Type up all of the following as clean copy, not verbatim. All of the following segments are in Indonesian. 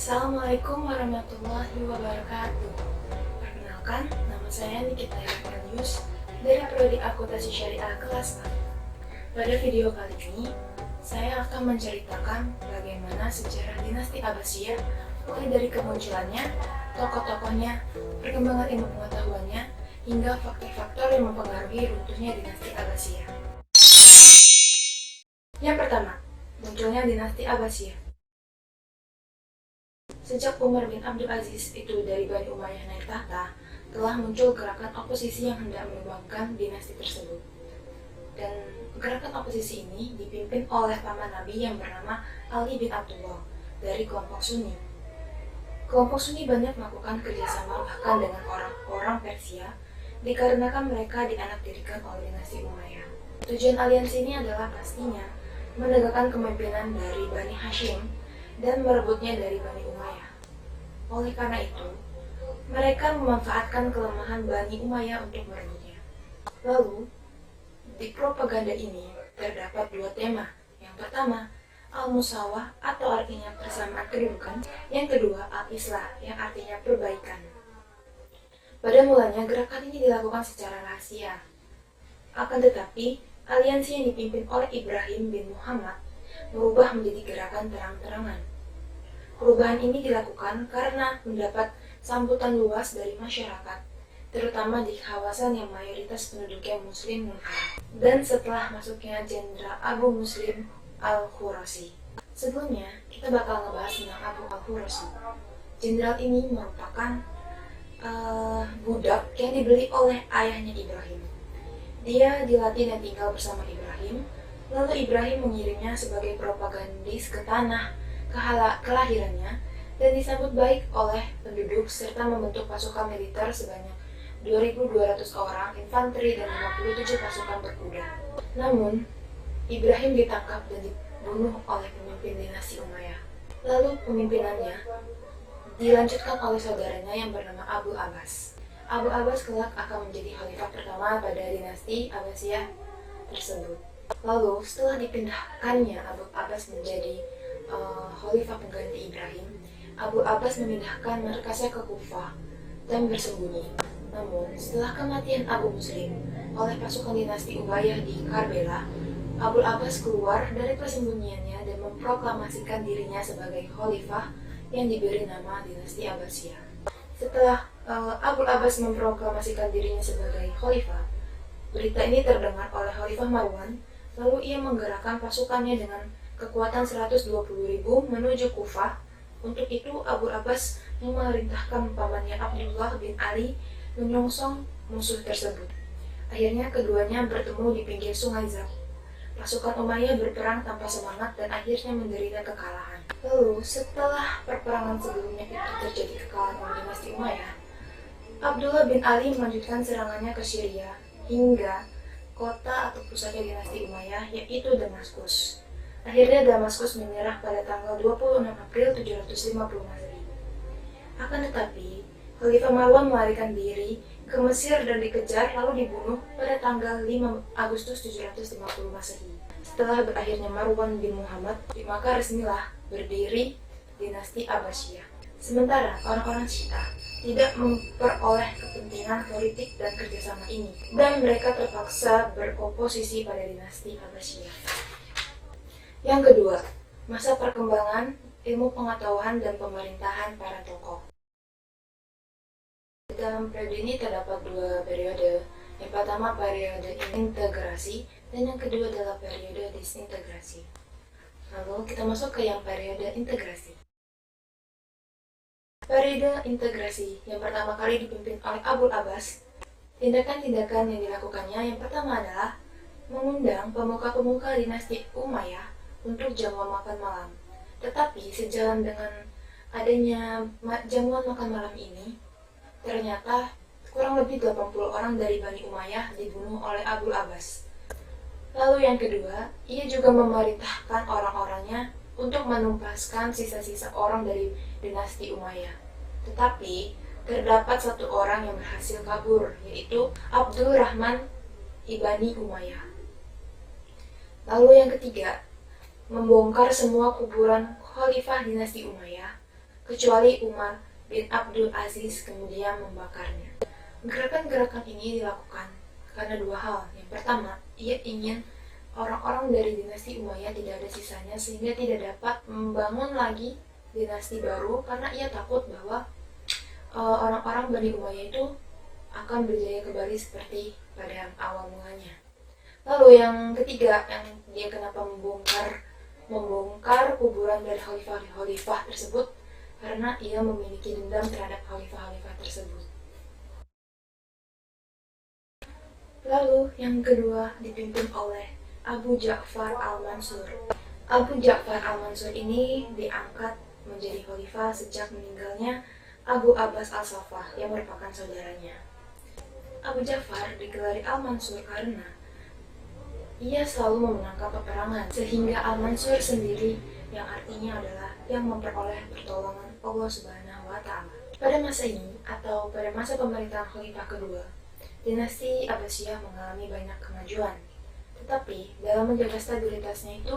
Assalamualaikum warahmatullahi wabarakatuh. Perkenalkan, nama saya Nikita Yus dari Prodi Akuntansi Syariah kelas 4. Pada video kali ini, saya akan menceritakan bagaimana sejarah dinasti Abbasiyah mulai dari kemunculannya, tokoh-tokohnya, perkembangan ilmu pengetahuannya, hingga faktor-faktor yang mempengaruhi runtuhnya dinasti Abbasiyah. Yang pertama, munculnya dinasti Abbasiyah. Sejak Umar bin Abdul Aziz itu dari Bani Umayyah naik tahta, telah muncul gerakan oposisi yang hendak menumbangkan dinasti tersebut. Dan gerakan oposisi ini dipimpin oleh paman Nabi yang bernama Ali bin Abdullah dari kelompok Sunni. Kelompok Sunni banyak melakukan kerjasama bahkan dengan orang-orang Persia, dikarenakan mereka dianaktirikan oleh dinasti Umayyah. Tujuan aliansi ini adalah pastinya menegakkan kepemimpinan dari Bani Hashim dan merebutnya dari Bani Umayyah. Oleh karena itu, mereka memanfaatkan kelemahan Bani Umayyah untuk merebutnya. Lalu, di propaganda ini terdapat dua tema. Yang pertama, al-musawah atau artinya persamaan kedudukan. Yang kedua, al-islah yang artinya perbaikan. Pada mulanya, gerakan ini dilakukan secara rahasia. Akan tetapi, aliansi yang dipimpin oleh Ibrahim bin Muhammad berubah menjadi gerakan terang-terangan. Perubahan ini dilakukan karena mendapat sambutan luas dari masyarakat, terutama di kawasan yang mayoritas penduduknya Muslim munkar, dan setelah masuknya Jenderal Abu Muslim al-Khurasi. Sebelumnya, kita bakal ngebahas tentang Abu al-Khurasi. Jenderal ini merupakan budak yang dibeli oleh ayahnya Ibrahim. Dia dilatih dan tinggal bersama Ibrahim, lalu Ibrahim mengirimnya sebagai propagandis ke tanah kelahirannya dan disambut baik oleh penduduk serta membentuk pasukan militer sebanyak 2.200 orang infanteri dan 57 pasukan berkuda. Namun, Ibrahim ditangkap dan dibunuh oleh pemimpin dinasti Umayyah. Lalu pemimpinannya dilanjutkan oleh saudaranya yang bernama Abu Abbas. Abu Abbas kelak akan menjadi khalifah pertama pada dinasti Abbasiyah tersebut. Lalu, setelah dipindahkannya Abu Abbas menjadi khalifah pengganti Ibrahim, Abu Abbas memindahkan markasnya ke Kufah dan bersembunyi. Namun, setelah kematian Abu Muslim oleh pasukan dinasti Umayyah di Karbala, Abu Abbas keluar dari persembunyiannya dan memproklamasikan dirinya sebagai khalifah yang diberi nama dinasti Abbasiyah. Setelah Abu Abbas memproklamasikan dirinya sebagai khalifah, berita ini terdengar oleh Khalifah Marwan, lalu ia menggerakkan pasukannya dengan kekuatan 120.000 menuju Kufah. Untuk itu, Abu Abbas memerintahkan pamannya Abdullah bin Ali menyongsong musuh tersebut. Akhirnya keduanya bertemu di pinggir sungai Zab. Pasukan Umayyah berperang tanpa semangat dan akhirnya menderita kekalahan. Lalu, setelah perperangan sebelumnya itu terjadi kekalahan dinasti Umayyah, Abdullah bin Ali melanjutkan serangannya ke Syria hingga kota atau pusatnya dinasti Umayyah, yaitu Damaskus. Akhirnya Damaskus menyerah pada tanggal 26 April 750 Masehi. Akan tetapi, Khalifah Marwan melarikan diri ke Mesir dan dikejar lalu dibunuh pada tanggal 5 Agustus 750 Masehi. Setelah berakhirnya Marwan bin Muhammad, maka resmilah berdiri dinasti Abbasiyah. Sementara orang-orang Syiah tidak memperoleh kepentingan politik dan kerjasama ini, dan mereka terpaksa beroposisi pada dinasti Abbasiyah. Yang kedua, masa perkembangan ilmu pengetahuan dan pemerintahan para tokoh. Dalam periode ini terdapat dua periode. Yang pertama periode integrasi dan yang kedua adalah periode disintegrasi. Lalu kita masuk ke yang periode integrasi. Periode integrasi yang pertama kali dipimpin oleh Abu Abbas. Tindakan-tindakan yang dilakukannya yang pertama adalah mengundang pemuka-pemuka dinasti Umayyah untuk jamuan makan malam. Tetapi sejalan dengan adanya jamuan makan malam ini, ternyata kurang lebih 80 orang dari Bani Umayyah dibunuh oleh Abu Abbas. Lalu yang kedua, ia juga memerintahkan orang-orangnya untuk menumpaskan sisa-sisa orang dari dinasti Umayyah. Tetapi terdapat satu orang yang berhasil kabur, yaitu Abdurrahman ibni Umayyah. Lalu yang ketiga, membongkar semua kuburan khalifah dinasti Umayyah. kecuali Umar bin Abdul Aziz kemudian membakarnya. Gerakan-gerakan ini dilakukan karena dua hal. Yang pertama, ia ingin orang-orang dari dinasti Umayyah tidak ada sisanya sehingga tidak dapat membangun lagi dinasti baru, karena ia takut bahwa orang-orang Bani Umayyah itu akan berjaya kembali seperti pada awal mulanya. Lalu yang ketiga, yang dia kenapa membongkar kuburan dari khalifah-khalifah tersebut, karena ia memiliki dendam terhadap khalifah-khalifah tersebut. Lalu yang kedua dipimpin oleh Abu Ja'far al-Mansur. Abu Ja'far al-Mansur ini diangkat menjadi khalifah sejak meninggalnya Abu Abbas al-Saffah yang merupakan saudaranya. Abu Ja'far digelari al-Mansur karena ia selalu memenangkan peperangan, sehingga al-Mansur sendiri yang artinya adalah yang memperoleh pertolongan Allah Subhanahu wa Ta'ala. Pada masa ini atau pada masa pemerintahan khalifah kedua, dinasti Abbasiyah mengalami banyak kemajuan. Tetapi dalam menjaga stabilitasnya itu,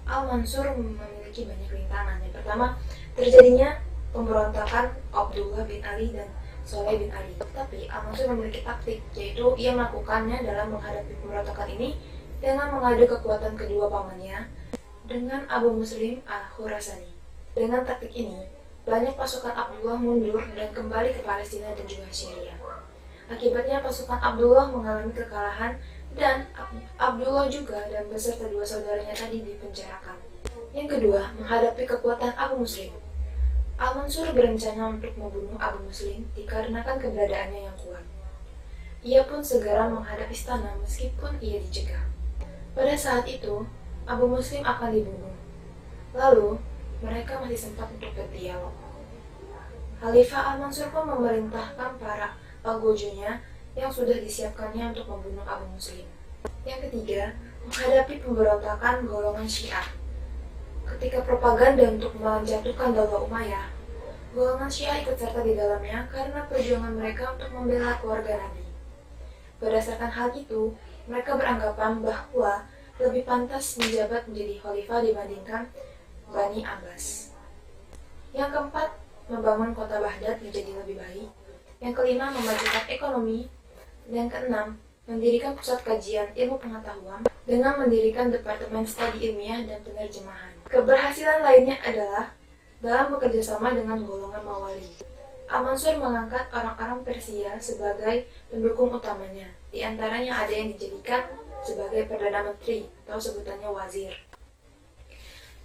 Al-Mansur memiliki banyak rintangan. Yang pertama, terjadinya pemberontakan Abdullah bin Ali dan Soleh bin Ali. Tetapi Al-Mansur memiliki taktik, yaitu ia melakukannya dalam menghadapi pemberontakan ini dengan mengadu kekuatan kedua pamannya dengan Abu Muslim al-Khurasani. Dengan taktik ini, banyak pasukan Abdullah mundur dan kembali ke Palestina dan juga Syria. Akibatnya pasukan Abdullah mengalami kekalahan dan Abdullah juga dan beserta dua saudaranya tadi dipenjarakan. Yang kedua, menghadapi kekuatan Abu Muslim. Al-Mansur berencana untuk membunuh Abu Muslim dikarenakan keberadaannya yang kuat. Ia pun segera menghadap istana meskipun ia dicegah. Pada saat itu, Abu Muslim akan dibunuh. Lalu, mereka masih sempat untuk berdialog. Khalifah Al-Mansur pun memerintahkan para algojonya yang sudah disiapkannya untuk membunuh Abu Muslim. Yang ketiga, menghadapi pemberontakan golongan Syiah. Ketika propaganda untuk menjatuhkan Daulah Umayyah, golongan Syiah ikut serta di dalamnya karena perjuangan mereka untuk membela keluarga Nabi. Berdasarkan hal itu, mereka beranggapan bahwa lebih pantas menjabat menjadi khalifah dibandingkan Bani Abbas. Yang keempat, membangun kota Baghdad menjadi lebih baik. Yang kelima, memajukan ekonomi. Dan keenam, mendirikan pusat kajian ilmu pengetahuan dengan mendirikan departemen studi ilmiah dan penerjemahan. Keberhasilan lainnya adalah dalam bekerja sama dengan golongan Mawali. Al-Mansur mengangkat orang-orang Persia sebagai pendukung utamanya. Di antaranya ada yang dijadikan sebagai Perdana Menteri atau sebutannya wazir.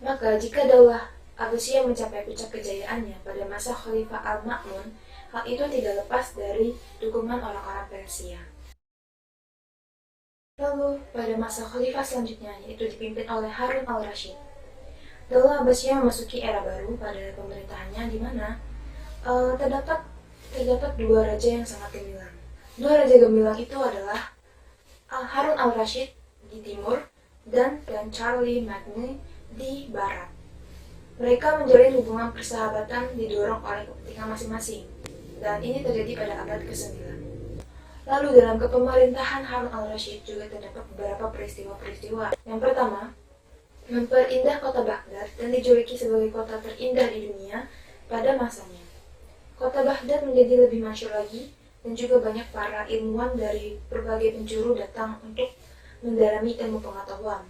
Maka jika Daulah Abbasiyah mencapai puncak kejayaannya pada masa Khalifah Al-Ma'mun, hal itu tidak lepas dari dukungan orang-orang Persia. Lalu, pada masa Khalifah selanjutnya, yaitu dipimpin oleh Harun al-Rashid, Daulah Abbasiyah memasuki era baru pada pemerintahannya, di mana terdapat dua raja yang sangat gemilang. Dua raja gemilang itu adalah Harun al-Rashid di timur dan Charlie Magny di barat. Mereka menjalin hubungan persahabatan didorong oleh kepentingan masing-masing, dan ini terjadi pada abad ke-9. Lalu dalam kepemerintahan Harun al-Rashid juga terdapat beberapa peristiwa-peristiwa. Yang pertama, memperindah kota Baghdad dan dijuluki sebagai kota terindah di dunia pada masanya. Kota Baghdad menjadi lebih masyhur lagi, dan juga banyak para ilmuwan dari berbagai penjuru datang untuk mendalami ilmu pengetahuan.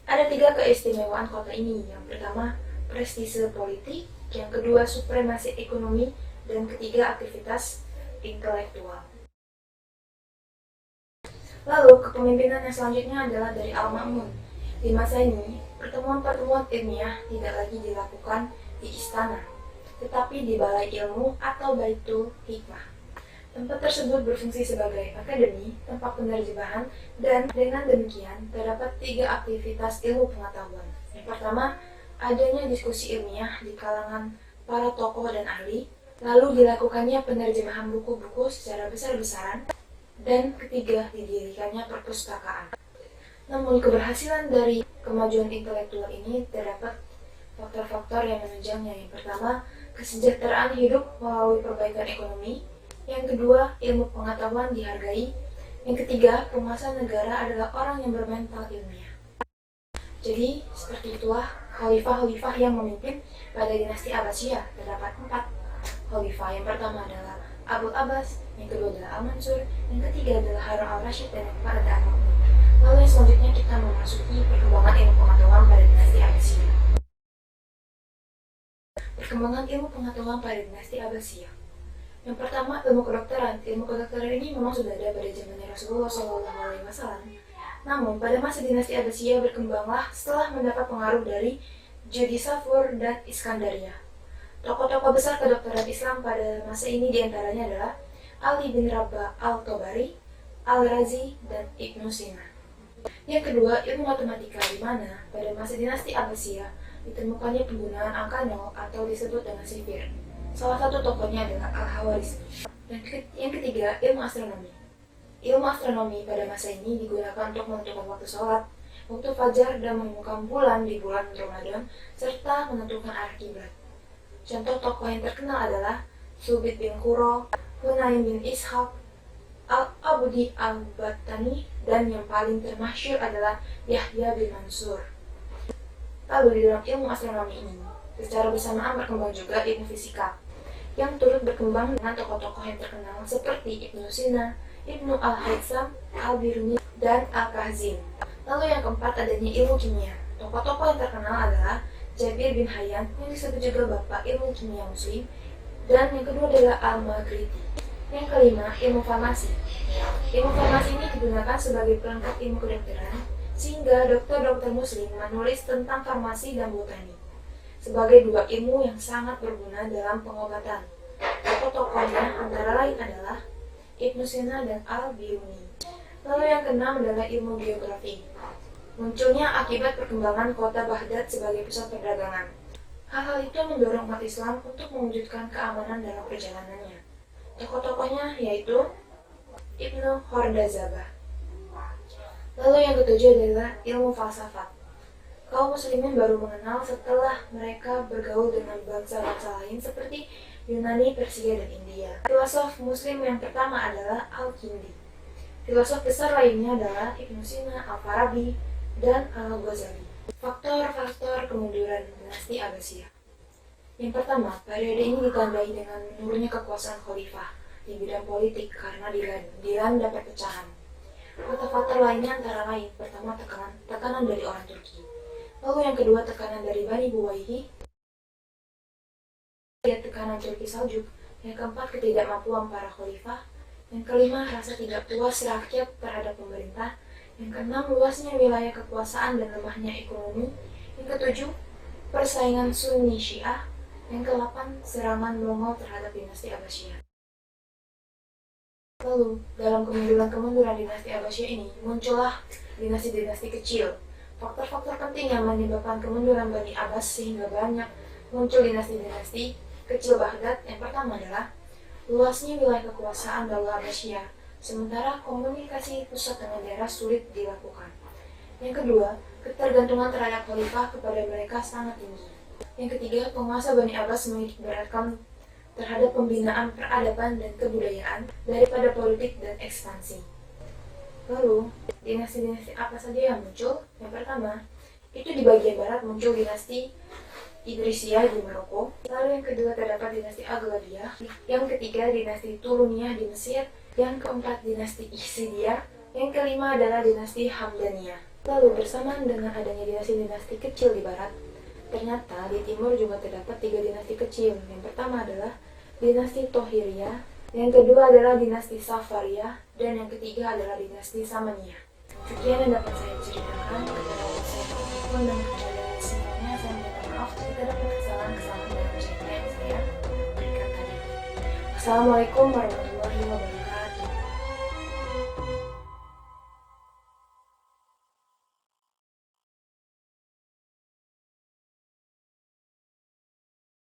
Ada 3 keistimewaan kota ini. Yang pertama, prestise politik, yang kedua, supremasi ekonomi, dan ketiga, aktivitas intelektual. Lalu, kepemimpinan yang selanjutnya adalah dari Al-Ma'mun. Di masa ini, pertemuan-pertemuan ilmiah tidak lagi dilakukan di istana, tetapi di balai ilmu atau Baitul Hikmah. Tempat tersebut berfungsi sebagai akademi, tempat penerjemahan, dan dengan demikian terdapat 3 aktivitas ilmu pengetahuan. Yang pertama, adanya diskusi ilmiah di kalangan para tokoh dan ahli, lalu dilakukannya penerjemahan buku-buku secara besar-besaran, dan ketiga, didirikannya perpustakaan. Namun keberhasilan dari kemajuan intelektual ini terdapat faktor-faktor yang menunjangnya. Yang pertama, kesejahteraan hidup melalui perbaikan ekonomi. Yang kedua, ilmu pengetahuan dihargai. Yang ketiga, penguasa negara adalah orang yang bermental ilmiah. Jadi, seperti itulah khalifah-khalifah yang memimpin pada dinasti Abbasiyah. Terdapat 4 khalifah. Yang pertama adalah Abu Abbas, yang kedua adalah Al-Mansur, yang ketiga adalah Harun al-Rashid, dan yang keempat adalah Al-Ma'mun. Lalu yang selanjutnya kita memasuki perkembangan ilmu pengetahuan pada dinasti Abbasiyah. Perkembangan ilmu pengetahuan pada dinasti Abbasiyah. Yang pertama, ilmu kedokteran. Ilmu kedokteran ini memang sudah ada pada zamannya Rasulullah SAW. Namun, pada masa dinasti Abbasiyah berkembanglah setelah mendapat pengaruh dari Judi Safur dan Iskandaria. Tokoh-tokoh besar kedokteran Islam pada masa ini diantaranya adalah Ali bin Rabah al-Tabari, Al-Razi, dan Ibnu Sina. Yang kedua, ilmu matematika, di mana pada masa dinasti Abbasiyah ditemukannya penggunaan angka 0 atau disebut dengan sifir. Salah satu tokohnya adalah Al-Khawarizmi. Dan yang ketiga, ilmu astronomi. Ilmu astronomi pada masa ini digunakan untuk menentukan waktu sholat, waktu fajar, dan menemukan bulan di bulan Ramadan, serta menentukan arah kiblat. Contoh tokoh yang terkenal adalah Subit bin Quro, Hunayn bin Ishaq, Al-Abudi al-Battani, dan yang paling termasyhur adalah Yahya bin Mansur. Lalu di dalam ilmu astronomi ini, secara bersamaan berkembang juga ilmu fisika, yang turut berkembang dengan tokoh-tokoh yang terkenal seperti Ibnu Sina, Ibnu Al-Haytham, Al-Biruni, dan Al-Kazim. Lalu yang keempat adanya ilmu kimia. Tokoh-tokoh yang terkenal adalah Jabir bin Hayyan, yang disebut juga bapak ilmu kimia muslim, dan yang kedua adalah Al-Maghriti. Yang kelima, ilmu farmasi. Ilmu farmasi ini digunakan sebagai pelengkap ilmu kedokteran, sehingga dokter-dokter muslim menulis tentang farmasi dan botani sebagai 2 ilmu yang sangat berguna dalam pengobatan. Tokoh-tokohnya antara lain adalah Ibnu Sina dan Al-Biruni. Lalu yang keenam adalah ilmu geografi. Munculnya akibat perkembangan kota Baghdad sebagai pusat perdagangan. Hal-hal itu mendorong umat Islam untuk mewujudkan keamanan dalam perjalanannya. Tokoh-tokohnya yaitu Ibnu Khordazabah. Lalu yang ketujuh adalah ilmu falsafat. Kaum muslimin baru mengenal setelah mereka bergaul dengan bangsa-bangsa lain seperti Yunani, Persia, dan India. Filosof muslim yang pertama adalah Al-Kindi. Filosof besar lainnya adalah Ibnu Sina, Al-Farabi, dan Al-Ghazali. Faktor-faktor kemunduran dinasti Abbasiyah. Yang pertama, periode ini ditandai dengan menurunnya kekuasaan khalifah di bidang politik karena dilanda perpecahan. Faktor-faktor lainnya antara lain, pertama tekanan dari orang Turki. Lalu yang kedua, tekanan dari Bani Buwayhi. Tekanan Turki Saljuk. Yang keempat, ketidakmampuan para khalifah. Yang kelima, rasa tidak puas rakyat terhadap pemerintah. Yang keenam, luasnya wilayah kekuasaan dan lemahnya ekonomi. Yang ketujuh, persaingan Sunni Syiah. Yang kedelapan, serangan Mongol terhadap dinasti Abbasiyah. Lalu, dalam kemunduran dinasti Abbasiyah ini, muncullah dinasti-dinasti kecil. Faktor-faktor penting yang menyebabkan kemunduran Bani Abbas sehingga banyak muncul dinasti-dinasti kecil Baghdad. Yang pertama adalah luasnya wilayah kekuasaan Daulah Abbasiyah, sementara komunikasi pusat dengan daerah sulit dilakukan. Yang kedua, ketergantungan terhadap khalifah kepada mereka sangat tinggi. Yang ketiga, penguasa Bani Abbas memiliki beratkan terhadap pembinaan peradaban dan kebudayaan daripada politik dan ekspansi. Lalu, dinasti-dinasti apa saja yang muncul? Yang pertama, itu di bagian barat muncul dinasti Idrisiyah di Maroko. Lalu yang kedua terdapat dinasti Aghlabiyah. Yang ketiga dinasti Turuniyah di Mesir. Yang keempat dinasti Isidiyah. Yang kelima adalah dinasti Hamdaniyah. Lalu bersamaan dengan adanya dinasti-dinasti kecil di barat, ternyata di timur juga terdapat 3 dinasti kecil. Yang pertama adalah dinasti Tohiriyah, yang kedua adalah dinasti Safariyah, dan yang ketiga adalah dinasti Samaniyah. Sekian yang dapat saya ceritakan. Kepada saya dan semuanya, saya minta maaf jika dapat kesalahan-kesalahan dalam cerita yang saya berikan tadi. Assalamualaikum warahmatullahi wabarakatuh.